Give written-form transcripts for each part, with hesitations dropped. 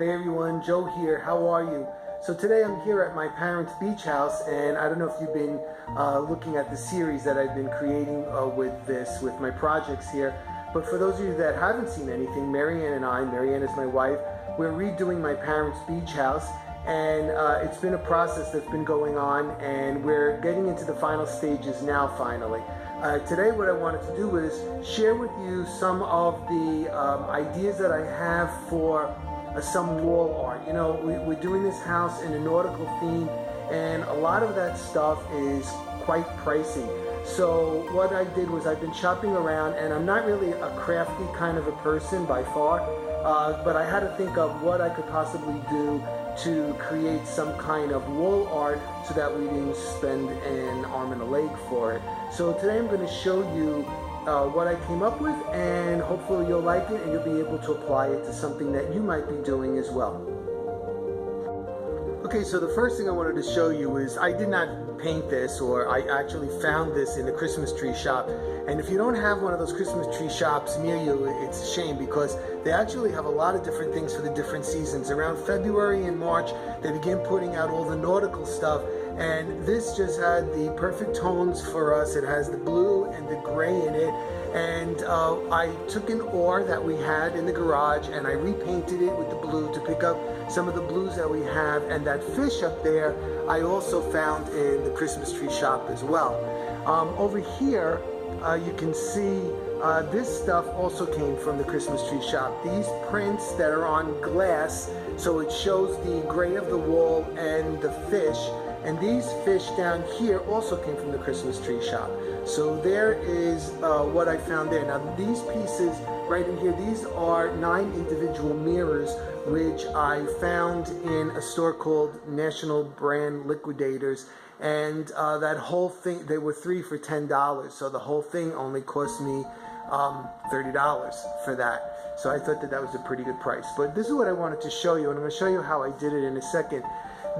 Hey everyone, Joe here. How are you? So today I'm here at my parents' beach house, and I don't know if you've been looking at the series that I've been creating with my projects here. But for those of you that haven't seen anything, Marianne is my wife, we're redoing my parents' beach house, and it's been a process that's been going on, and we're getting into the final stages now finally. Today what I wanted to do is share with you some of the ideas that I have for some wall art. You know, we're doing this house in a nautical theme, and a lot of that stuff is quite pricey. So what I did was I've been shopping around, and I'm not really a crafty kind of a person by far, but I had to think of what I could possibly do to create some kind of wall art so that we didn't spend an arm and a leg for it. So today I'm going to show you what I came up with, and hopefully you'll like it and you'll be able to apply it to something that you might be doing as well. Okay, so the first thing I wanted to show you is I did not paint this, or I actually found this in the Christmas tree shop. And if you don't have one of those Christmas tree shops near you, it's a shame, because they actually have a lot of different things for the different seasons. Around February and March, they begin putting out all the nautical stuff, and this just had the perfect tones for us. It has the blue and the gray in it, and I took an oar that we had in the garage and I repainted it with the blue to pick up some of the blues that we have, and that fish up there I also found in the Christmas tree shop as well. Over here you can see this stuff also came from the Christmas tree shop. These prints that are on glass, so it shows the gray of the wall and the fish, and these fish down here also came from the Christmas tree shop. So there is what I found there. Now these pieces right in here, these are 9 individual mirrors which I found in a store called National Brand Liquidators, and that whole thing, they were 3 for $10, so the whole thing only cost me $30 for that. So I thought that that was a pretty good price. But this is what I wanted to show you, and I'm going to show you how I did it in a second.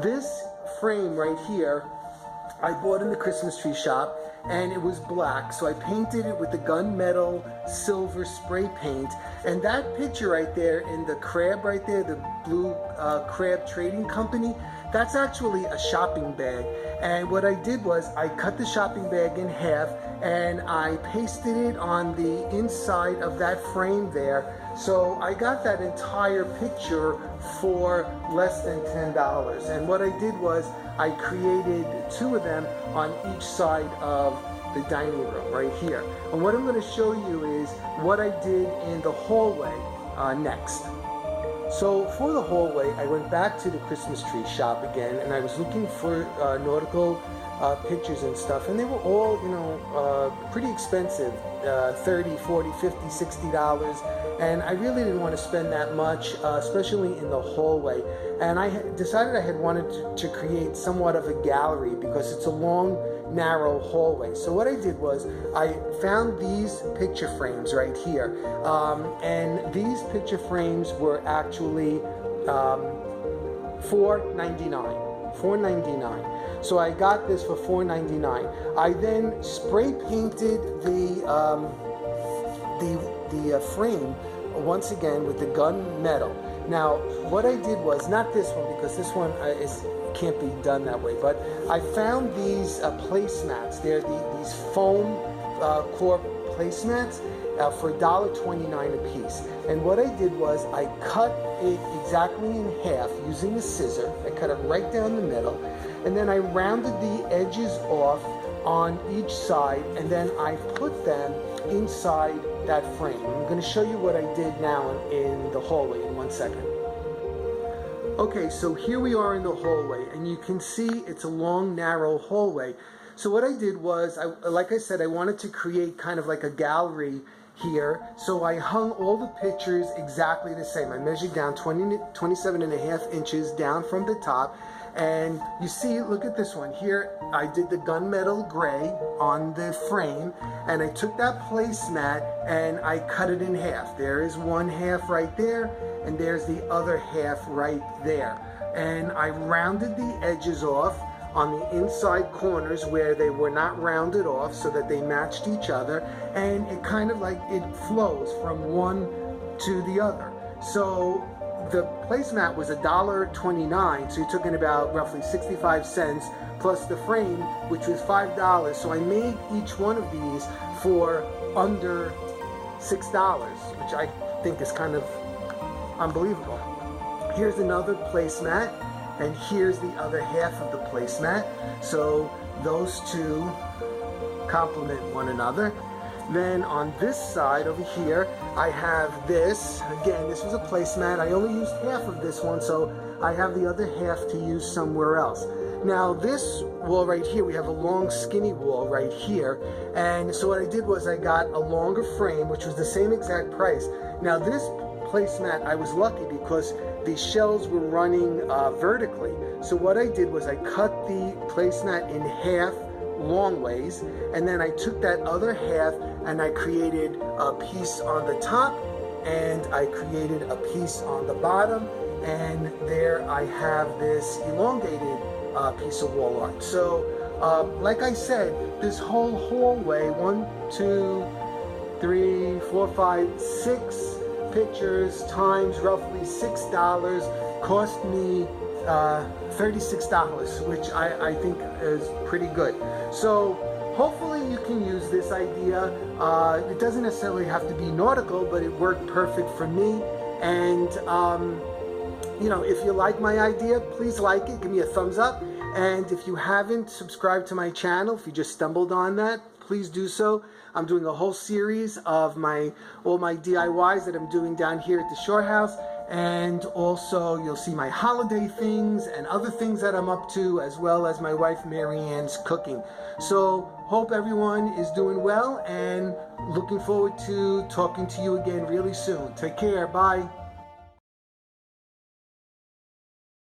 This frame right here I bought in the Christmas tree shop, and it was black, so I painted it with the gunmetal silver spray paint. And that picture right there in the crab right there, the blue crab trading company, that's actually a shopping bag. And what I did was I cut the shopping bag in half and I pasted it on the inside of that frame there. So I got that entire picture for less than $10. And what I did was I created 2 of them on each side of the dining room right here. And what I'm going to show you is what I did in the hallway next. So for the hallway, I went back to the Christmas tree shop again, and I was looking for nautical pictures and stuff, and they were all, you know, pretty expensive, $30, $40, $50, $60, and I really didn't want to spend that much, especially in the hallway. And I decided I had wanted to create somewhat of a gallery, because it's a long, narrow hallway. So what I did was I found these picture frames right here, and these picture frames were actually $4.99. So I got this for $4.99. I then spray painted the frame once again with the gunmetal. Now what I did was, not this one, because this one can't be done that way, but I found these placemats. They're these foam core placemats for $1.29 a piece. And what I did was I cut it exactly in half using a scissor. I cut it right down the middle, and then I rounded the edges off on each side, and then I put them inside that frame. I'm going to show you what I did now in the hallway in 1 second. Okay, so here we are in the hallway, and you can see it's a long, narrow hallway. So what I did was, like I said, I wanted to create kind of like a gallery here. So I hung all the pictures exactly the same. I measured down 27.5 inches down from the top. And you see, look at this one here. I did the gunmetal gray on the frame, and I took that placemat and I cut it in half. There is one half right there, and there's the other half right there. And I rounded the edges off on the inside corners where they were not rounded off, so that they matched each other, and it kind of like it flows from one to the other. So the placemat was $1.29, so you're talking about roughly 65 cents, plus the frame, which was $5. So I made each one of these for under $6, which I think is kind of unbelievable. Here's another placemat, and here's the other half of the placemat. So those two complement one another. Then on this side over here, I have this. Again, this was a placemat. I only used half of this one, so I have the other half to use somewhere else. Now this wall right here, we have a long skinny wall right here. And so what I did was I got a longer frame, which was the same exact price. Now this placemat, I was lucky because the shelves were running vertically. So what I did was I cut the placemat in half long ways, and then I took that other half and I created a piece on the top and I created a piece on the bottom, and there I have this elongated piece of wall art. So like I said, this whole hallway, 1, 2, 3, 4, 5, 6 pictures times roughly $6 cost me $36, which I think is pretty good. So hopefully you can use this idea. It doesn't necessarily have to be nautical, but it worked perfect for me. And you know, if you like my idea, please like it, give me a thumbs up. And if you haven't subscribed to my channel, if you just stumbled on that, please do so. I'm doing a whole series of all my DIYs that I'm doing down here at the Shore House. And also you'll see my holiday things and other things that I'm up to, as well as my wife Mary Ann's cooking. So hope everyone is doing well, and looking forward to talking to you again really soon. Take care. Bye.